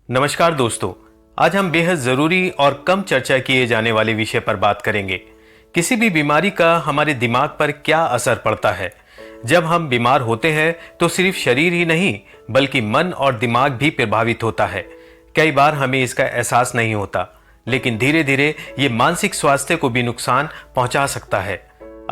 नमस्कार दोस्तों, आज हम बेहद ज़रूरी और कम चर्चा किए जाने वाले विषय पर बात करेंगे। किसी भी बीमारी का हमारे दिमाग पर क्या असर पड़ता है। जब हम बीमार होते हैं तो सिर्फ शरीर ही नहीं बल्कि मन और दिमाग भी प्रभावित होता है। कई बार हमें इसका एहसास नहीं होता, लेकिन धीरे धीरे ये मानसिक स्वास्थ्य को भी नुकसान पहुंचा सकता है।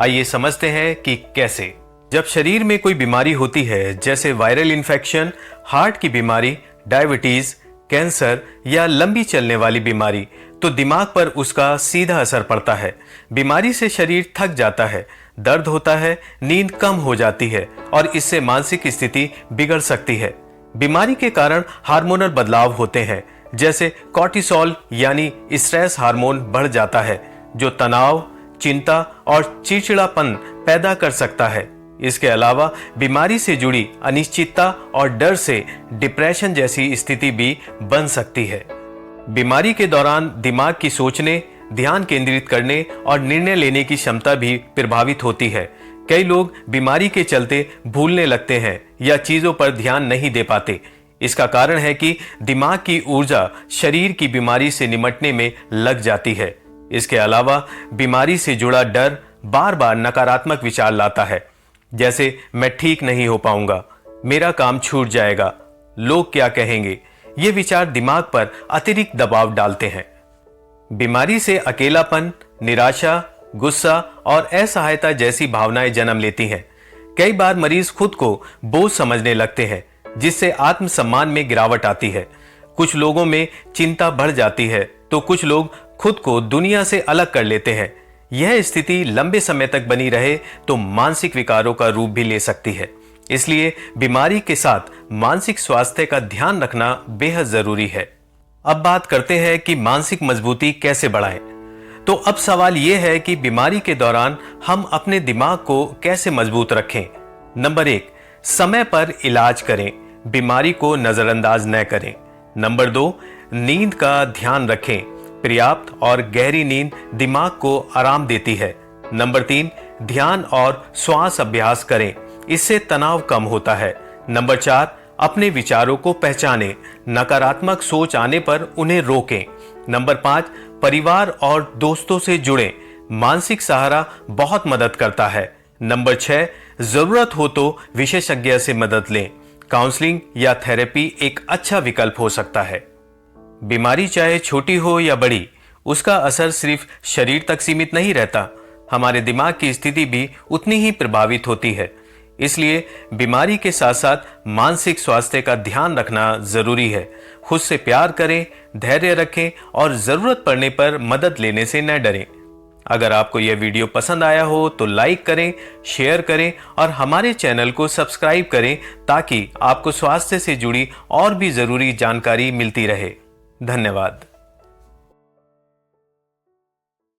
आइए समझते हैं कि कैसे। जब शरीर में कोई बीमारी होती है, जैसे वायरल इन्फेक्शन, हार्ट की बीमारी, डायबिटीज, कैंसर या लंबी चलने वाली बीमारी, तो दिमाग पर उसका सीधा असर पड़ता है। बीमारी से शरीर थक जाता है, दर्द होता है, नींद कम हो जाती है और इससे मानसिक स्थिति बिगड़ सकती है। बीमारी के कारण हार्मोनल बदलाव होते हैं, जैसे कॉर्टिसोल यानी स्ट्रेस हार्मोन बढ़ जाता है, जो तनाव, चिंता और चिड़चिड़ापन पैदा कर सकता है। इसके अलावा बीमारी से जुड़ी अनिश्चितता और डर से डिप्रेशन जैसी स्थिति भी बन सकती है। बीमारी के दौरान दिमाग की सोचने, ध्यान केंद्रित करने और निर्णय लेने की क्षमता भी प्रभावित होती है। कई लोग बीमारी के चलते भूलने लगते हैं या चीजों पर ध्यान नहीं दे पाते। इसका कारण है कि दिमाग की ऊर्जा शरीर की बीमारी से निपटने में लग जाती है। इसके अलावा बीमारी से जुड़ा डर बार बार नकारात्मक विचार लाता है, जैसे मैं ठीक नहीं हो पाऊंगा, मेरा काम छूट जाएगा, लोग क्या कहेंगे। ये विचार दिमाग पर अतिरिक्त दबाव डालते हैं। बीमारी से अकेलापन, निराशा, गुस्सा और असहायता जैसी भावनाएं जन्म लेती हैं। कई बार मरीज खुद को बोझ समझने लगते हैं, जिससे आत्मसम्मान में गिरावट आती है। कुछ लोगों में चिंता बढ़ जाती है तो कुछ लोग खुद को दुनिया से अलग कर लेते हैं। यह स्थिति लंबे समय तक बनी रहे तो मानसिक विकारों का रूप भी ले सकती है। इसलिए बीमारी के साथ मानसिक स्वास्थ्य का ध्यान रखना बेहद जरूरी है। अब बात करते हैं कि मानसिक मजबूती कैसे बढ़ाएं। तो अब सवाल यह है कि बीमारी के दौरान हम अपने दिमाग को कैसे मजबूत रखें। नंबर 1, समय पर इलाज करें, बीमारी को नजरअंदाज न करें। नंबर 2, नींद का ध्यान रखें, पर्याप्त और गहरी नींद दिमाग को आराम देती है। नंबर 3, ध्यान और श्वास अभ्यास करें, इससे तनाव कम होता है। नंबर 4, अपने विचारों को पहचानें, नकारात्मक सोच आने पर उन्हें रोकें। नंबर 5, परिवार और दोस्तों से जुड़ें, मानसिक सहारा बहुत मदद करता है। नंबर 6, जरूरत हो तो विशेषज्ञ से मदद लें, काउंसलिंग या थेरेपी एक अच्छा विकल्प हो सकता है। बीमारी चाहे छोटी हो या बड़ी, उसका असर सिर्फ शरीर तक सीमित नहीं रहता, हमारे दिमाग की स्थिति भी उतनी ही प्रभावित होती है। इसलिए बीमारी के साथ साथ मानसिक स्वास्थ्य का ध्यान रखना जरूरी है। खुद से प्यार करें, धैर्य रखें और जरूरत पड़ने पर मदद लेने से न डरें। अगर आपको यह वीडियो पसंद आया हो तो लाइक करें, शेयर करें और हमारे चैनल को सब्सक्राइब करें, ताकि आपको स्वास्थ्य से जुड़ी और भी जरूरी जानकारी मिलती रहे। धन्यवाद।